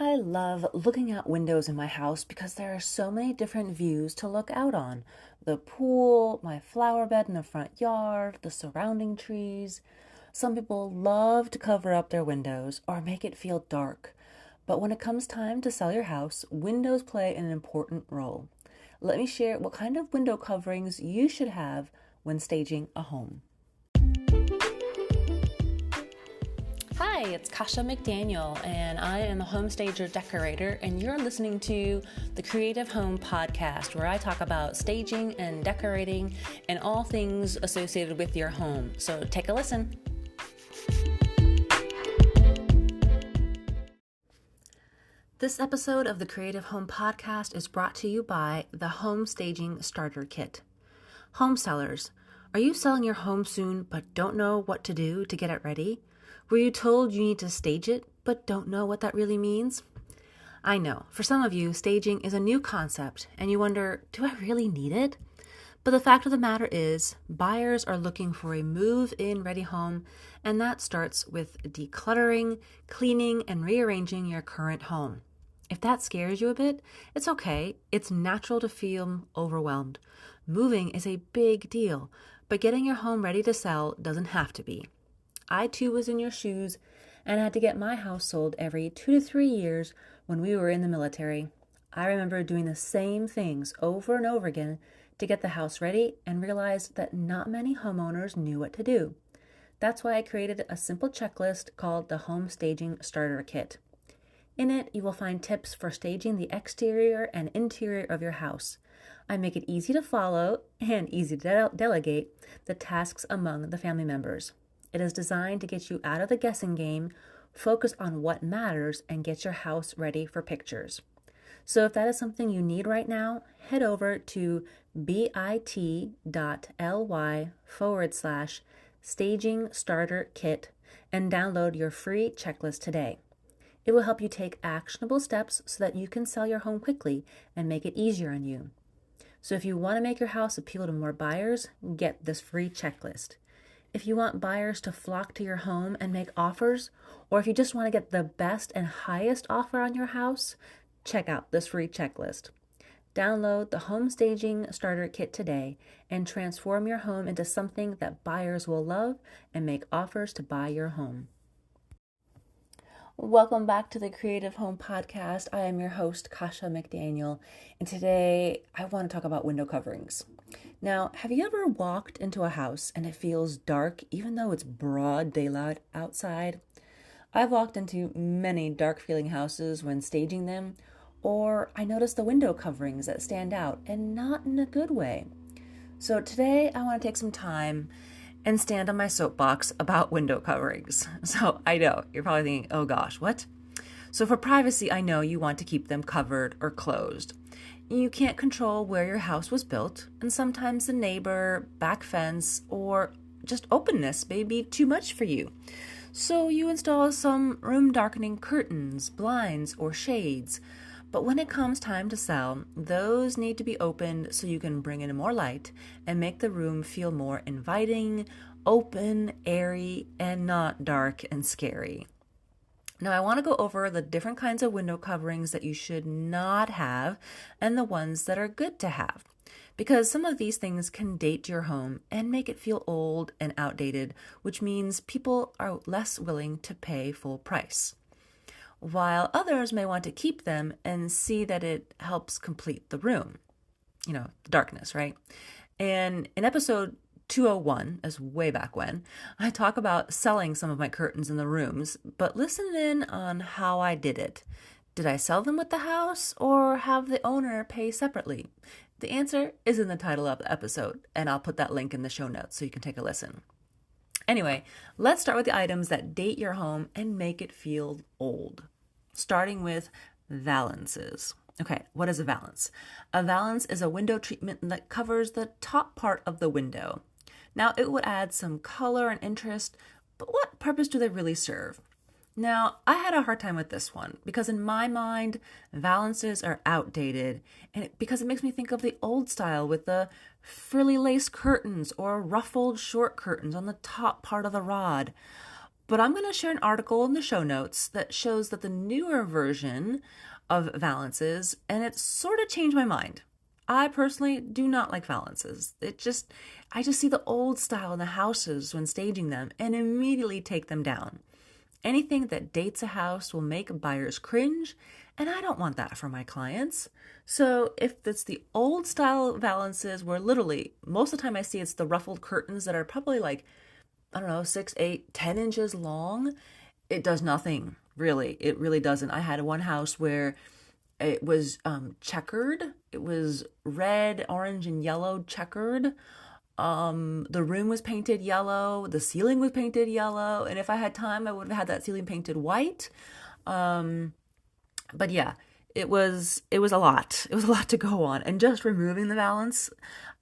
I love looking out windows in my house because there are so many different views to look out on. The pool, my flower bed in the front yard, the surrounding trees. Some people love to cover up their windows or make it feel dark. But when it comes time to sell your house, windows play an important role. Let me share what kind of window coverings you should have when staging a home. Hi, it's Kasha McDaniel, and I am a home stager decorator, and you're listening to the Creative Home Podcast, where I talk about staging and decorating and all things associated with your home. So take a listen. This episode of the Creative Home Podcast is brought to you by the Home Staging Starter Kit. Home sellers, are you selling your home soon but don't know what to do to get it ready? Were you told you need to stage it, but don't know what that really means? I know, for some of you, staging is a new concept, and you wonder, do I really need it? But the fact of the matter is, buyers are looking for a move-in ready home, and that starts with decluttering, cleaning, and rearranging your current home. If that scares you a bit, it's okay. It's natural to feel overwhelmed. Moving is a big deal, but getting your home ready to sell doesn't have to be. I too was in your shoes and had to get my house sold every 2 to 3 years when we were in the military. I remember doing the same things over and over again to get the house ready and realized that not many homeowners knew what to do. That's why I created a simple checklist called the Home Staging Starter Kit. In it, you will find tips for staging the exterior and interior of your house. I make it easy to follow and easy to delegate the tasks among the family members. It is designed to get you out of the guessing game, focus on what matters, and get your house ready for pictures. So if that is something you need right now, head over to bit.ly/staging starter kit and download your free checklist today. It will help you take actionable steps so that you can sell your home quickly and make it easier on you. So if you want to make your house appeal to more buyers, get this free checklist. If you want buyers to flock to your home and make offers, or if you just want to get the best and highest offer on your house, check out this free checklist. Download the Home Staging Starter Kit today and transform your home into something that buyers will love and make offers to buy your home. Welcome back to the Creative Home Podcast. I am your host, Kasha McDaniel, and today I want to talk about window coverings. Now, have you ever walked into a house and it feels dark even though it's broad daylight outside? I've walked into many dark feeling houses when staging them, or I notice the window coverings that stand out and not in a good way. So today I want to take some time and stand on my soapbox about window coverings. So I know, you're probably thinking, oh gosh, what? So for privacy, I know you want to keep them covered or closed. You can't control where your house was built, and sometimes the neighbor, back fence, or just openness may be too much for you. So you install some room darkening curtains, blinds, or shades. But when it comes time to sell, those need to be opened so you can bring in more light and make the room feel more inviting, open, airy, and not dark and scary. Now, I want to go over the different kinds of window coverings that you should not have and the ones that are good to have, because some of these things can date your home and make it feel old and outdated, which means people are less willing to pay full price, while others may want to keep them and see that it helps complete the room. The darkness, right? And in episode 201, as way back when, I talk about selling some of my curtains in the rooms, but listen in on how I did it. Did I sell them with the house or have the owner pay separately? The answer is in the title of the episode, and I'll put that link in the show notes so you can take a listen. Anyway, let's start with the items that date your home and make it feel old, starting with valances. Okay, what is a valance? A valance is a window treatment that covers the top part of the window. Now, it would add some color and interest, but what purpose do they really serve? Now, I had a hard time with this one because in my mind, valances are outdated because it makes me think of the old style with the frilly lace curtains or ruffled short curtains on the top part of the rod. But I'm going to share an article in the show notes that shows that the newer version of valances, and it sort of changed my mind. I personally do not like valances. I just see the old style in the houses when staging them and immediately take them down. Anything that dates a house will make buyers cringe, and I don't want that for my clients. So if it's the old style valances where literally most of the time I see it's the ruffled curtains that are probably like, I don't know, 6, 8, 10 inches long, it does nothing, really. It really doesn't. I had one house where it was checkered. It was red, orange, and yellow checkered. The room was painted yellow. The ceiling was painted yellow. And if I had time, I would have had that ceiling painted white. But yeah, it was a lot. It was a lot to go on. And just removing the valance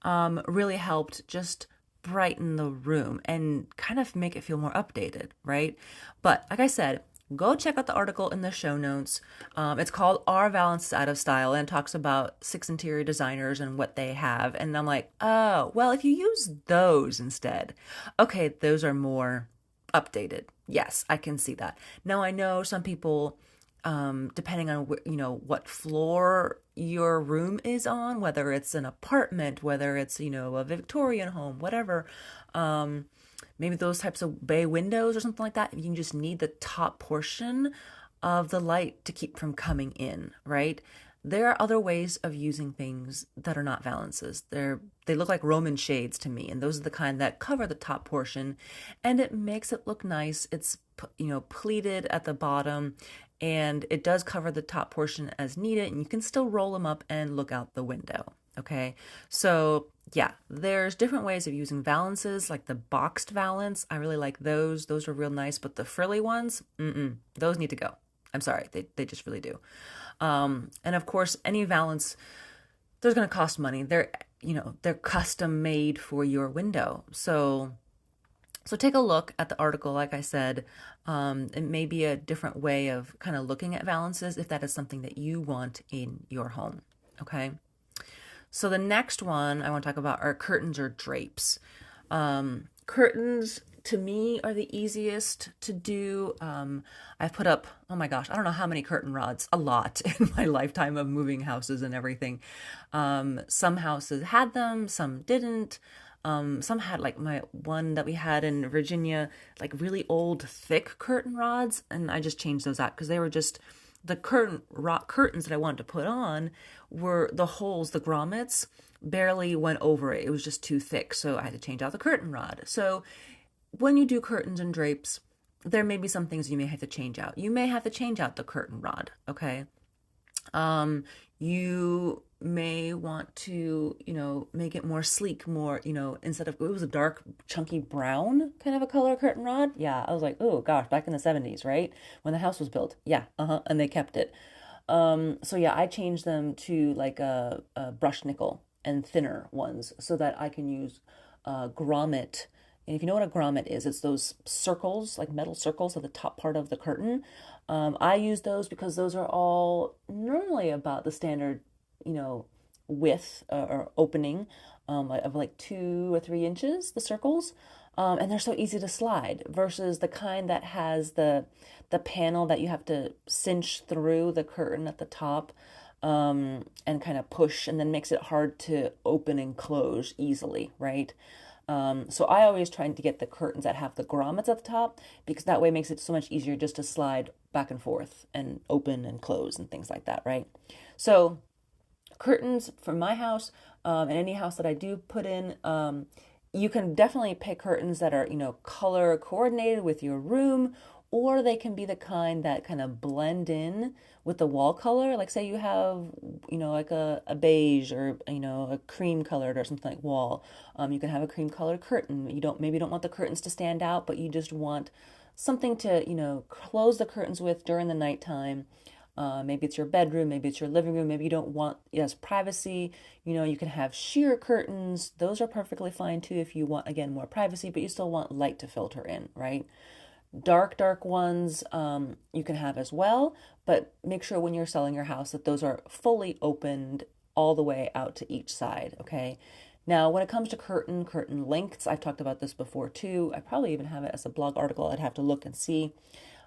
really helped just brighten the room and kind of make it feel more updated, right? But like I said, go check out the article in the show notes. It's called Are Valances Out of Style? And it talks about 6 interior designers and what they have. And I'm like, oh, well, if you use those instead, okay, those are more updated. Yes, I can see that. Now, I know some people, depending on what floor your room is on, whether it's an apartment, whether it's a Victorian home, whatever, maybe those types of bay windows or something like that, you can just need the top portion of the light to keep from coming in, right? There are other ways of using things that are not valances. They look like Roman shades to me, and those are the kind that cover the top portion, and it makes it look nice. It's pleated at the bottom, and it does cover the top portion as needed, and you can still roll them up and look out the window. Okay, so yeah, there's different ways of using valances, like the boxed valance. I really like those. Those are real nice, but the frilly ones, those need to go. I'm sorry, they just really do. And of course, any valance, they're going to cost money. They're custom made for your window. So take a look at the article. Like I said, it may be a different way of kind of looking at valances if that is something that you want in your home. Okay. So the next one I want to talk about are curtains or drapes. Curtains to me are the easiest to do. I've put up, oh my gosh, I don't know how many curtain rods, a lot in my lifetime of moving houses and everything. Some houses had them, some didn't. Some had like my one that we had in Virginia, like really old thick curtain rods. And I just changed those out because they were just, the curtains that I wanted to put on were the holes, the grommets barely went over it. It was just too thick. So I had to change out the curtain rod. So when you do curtains and drapes, there may be some things you may have to change out. You may have to change out the curtain rod. Okay. You may want to, make it more sleek, more, instead of, it was a dark, chunky brown kind of a color curtain rod. Yeah. I was like, oh gosh, back in the 70s, right? When the house was built. Yeah. And they kept it. So yeah, I changed them to like a brushed nickel and thinner ones so that I can use, grommet. And if you know what a grommet is, it's those circles, like metal circles at the top part of the curtain. I use those because those are all normally about the standard, width or opening of like 2 or 3 inches, the circles. And they're so easy to slide versus the kind that has the panel that you have to cinch through the curtain at the top and kind of push, and then makes it hard to open and close easily, right? So I always try to get the curtains that have the grommets at the top because that way it makes it so much easier just to slide back and forth and open and close and things like that, right? So curtains for my house and any house that I do put in, you can definitely pick curtains that are, color coordinated with your room, or they can be the kind that kind of blend in with the wall color. Like say you have, like a beige or, a cream colored or something like wall. You can have a cream colored curtain. Maybe you don't want the curtains to stand out, but you just want something to, close the curtains with during the nighttime. Maybe it's your bedroom, maybe it's your living room, maybe you don't want privacy. You can have sheer curtains. Those are perfectly fine too if you want, again, more privacy, but you still want light to filter in, right? Dark ones you can have as well, but make sure when you're selling your house that those are fully opened all the way out to each side, okay? Now, when it comes to curtain lengths, I've talked about this before too. I probably even have it as a blog article. I'd have to look and see.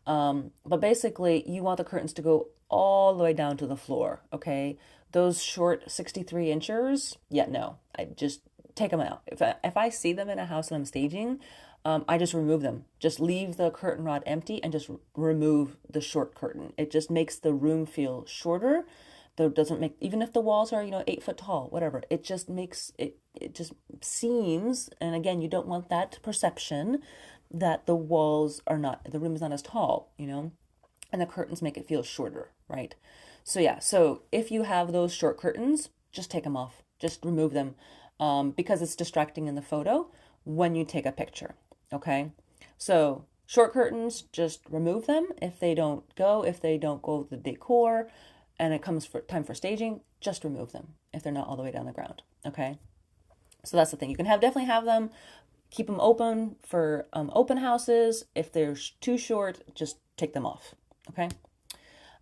But basically, you want the curtains to go all the way down to the floor, okay? Those short 63 inchers, yeah, no, I just take them out. If I see them in a house and I'm staging, I just remove them. Just leave the curtain rod empty and just remove the short curtain. It just makes the room feel shorter. Though it doesn't make, even if the walls are, 8 foot tall, whatever, it just makes it just seems, and again, you don't want that perception that the room is not as tall, and the curtains make it feel shorter, right? So yeah, so if you have those short curtains, just take them off, just remove them, because it's distracting in the photo when you take a picture, okay? So short curtains, just remove them if they don't go with the decor, and it comes for time for staging, just remove them if they're not all the way down the ground, okay? So that's the thing. You can definitely have them, keep them open for open houses. If they're too short, just take them off, okay?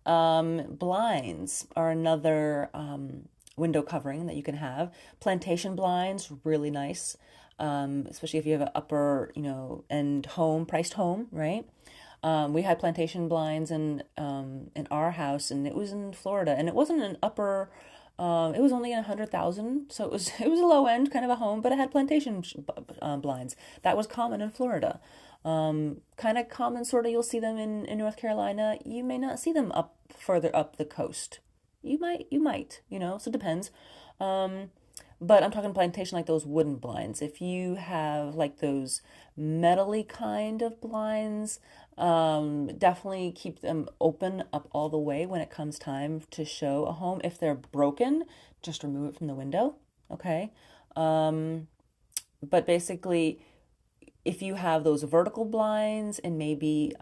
Blinds are another window covering that you can have. Plantation blinds, really nice, especially if you have an upper, end home, priced home, right? We had plantation blinds in our house, and it was in Florida, and it wasn't an upper. It was only 100,000, so it was a low end kind of a home, but it had plantation blinds. That was common in Florida. Kind of common, sort of. You'll see them in North Carolina. You may not see them further up the coast. You might, so it depends. But I'm talking plantation, like those wooden blinds. If you have like those metally kind of blinds, definitely keep them open up all the way when it comes time to show a home. If they're broken, just remove it from the window, okay? But basically, if you have those vertical blinds and maybe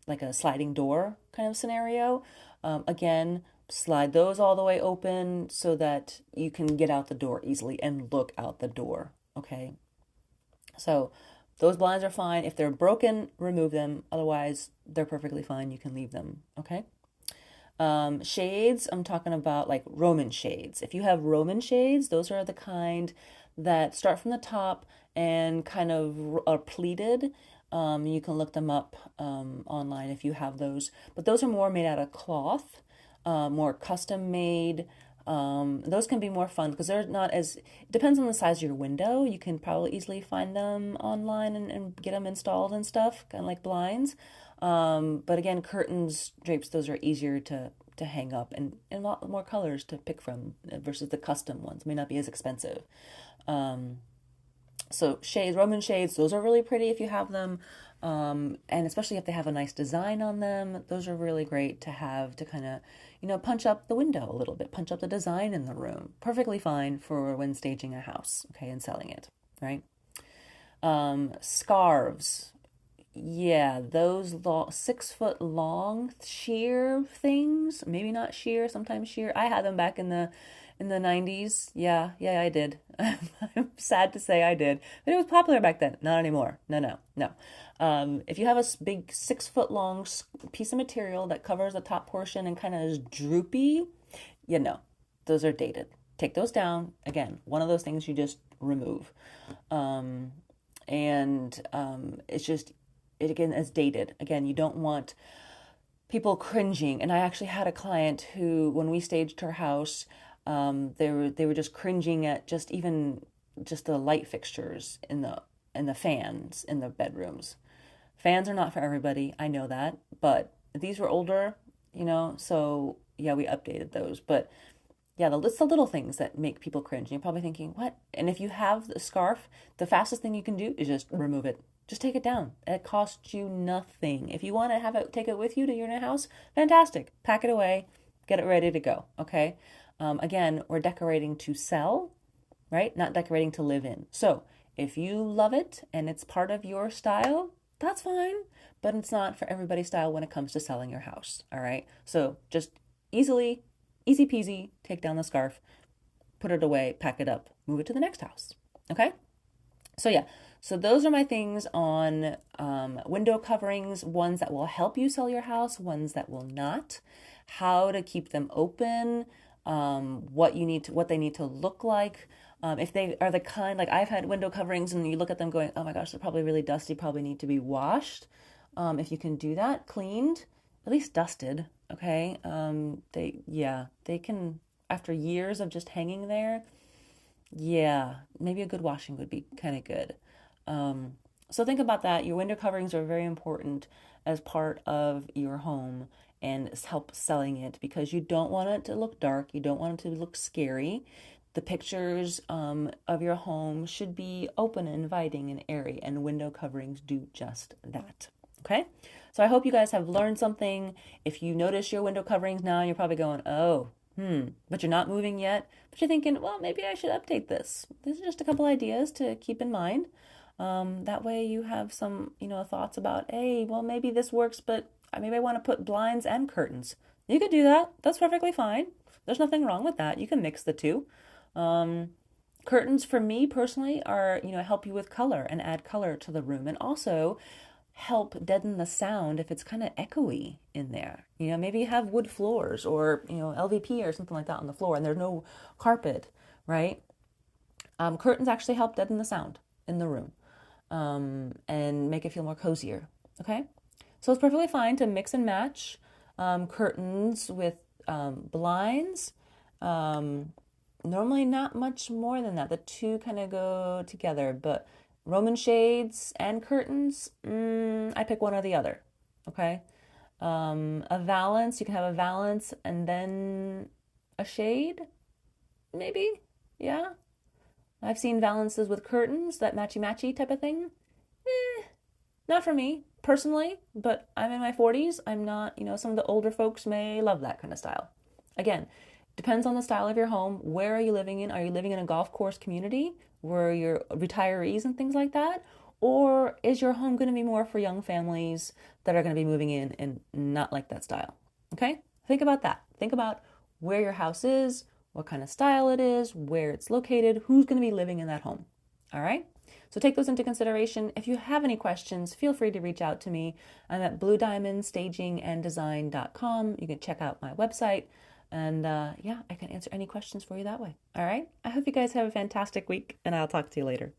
like a sliding door kind of scenario, again, slide those all the way open so that you can get out the door easily and look out the door, okay? So those blinds are fine. If they're broken, remove them. Otherwise, they're perfectly fine. You can leave them, okay? Shades, I'm talking about like Roman shades. If you have Roman shades, those are the kind that start from the top and kind of are pleated. You can look them up online if you have those. But those are more made out of cloth. More custom made. Those can be more fun because they're not as, it depends on the size of your window. You can probably easily find them online and get them installed and stuff, kind of like blinds. But again, curtains, drapes, those are easier to hang up and a lot more colors to pick from versus the custom ones. May not be as expensive. So shades, Roman shades, those are really pretty if you have them. And especially if they have a nice design on them, those are really great to have to kind of, punch up the window a little bit, punch up the design in the room. Perfectly fine for when staging a house, okay, and selling it, right? Scarves. Yeah, those 6 foot long sheer things, maybe not sheer, sometimes sheer. I had them back in the 90s. Yeah, I did. I'm sad to say I did. But it was popular back then. Not anymore. No. If you have a big 6 foot long piece of material that covers the top portion and kind of is droopy, those are dated. Take those down. Again, one of those things you just remove. It's just, it again is dated. Again, you don't want people cringing. And I actually had a client who, when we staged her house, they were just cringing at just the light fixtures in the fans in the bedrooms. Fans are not for everybody, I know that, but these were older, so yeah, we updated those. But yeah, it's the little things that make people cringe. And you're probably thinking, what? And if you have the scarf, the fastest thing you can do is just remove it. Just take it down. It costs you nothing. If you want to take it with you to your new house, fantastic. Pack it away, get it ready to go, okay? Again, we're decorating to sell, right? Not decorating to live in. So if you love it and it's part of your style, that's fine, but it's not for everybody's style when it comes to selling your house, all right? So just easy peasy, take down the scarf, put it away, pack it up, move it to the next house, okay? So yeah, so those are my things on window coverings, ones that will help you sell your house, ones that will not, how to keep them open, what they need to look like, If they are the kind, like I've had window coverings and you look at them going, oh my gosh, they're probably really dusty, probably need to be washed. If you can do that, cleaned, at least dusted, okay? They can, after years of just hanging there, yeah, maybe a good washing would be kind of good. So think about that. Your window coverings are very important as part of your home and help selling it because you don't want it to look dark. You don't want it to look scary. The pictures of your home should be open, inviting, and airy, and window coverings do just that. Okay? So I hope you guys have learned something. If you notice your window coverings now, you're probably going, oh, but you're not moving yet. But you're thinking, well, maybe I should update this. These are just a couple ideas to keep in mind. That way you have some, thoughts about, hey, well, maybe this works, but maybe I want to put blinds and curtains. You could do that. That's perfectly fine. There's nothing wrong with that. You can mix the two. Curtains for me personally are, help you with color and add color to the room and also help deaden the sound if it's kind of echoey in there. Maybe you have wood floors or, LVP or something like that on the floor and there's no carpet, right? Curtains actually help deaden the sound in the room and make it feel more cozier, okay? So it's perfectly fine to mix and match curtains with blinds. Normally not much more than that. The two kind of go together, but Roman shades and curtains, I pick one or the other, okay? A valance, you can have a valance and then a shade, maybe, yeah. I've seen valances with curtains, that matchy-matchy type of thing. Not for me, personally, but I'm in my 40s. I'm not, some of the older folks may love that kind of style. Again, depends on the style of your home. Where are you living in? Are you living in a golf course community where you're retirees and things like that? Or is your home going to be more for young families that are going to be moving in and not like that style? Okay? Think about that. Think about where your house is, what kind of style it is, where it's located, who's going to be living in that home. All right? So take those into consideration. If you have any questions, feel free to reach out to me. I'm at bluediamondstaginganddesign.com. You can check out my website. And I can answer any questions for you that way. All right? I hope you guys have a fantastic week, and I'll talk to you later.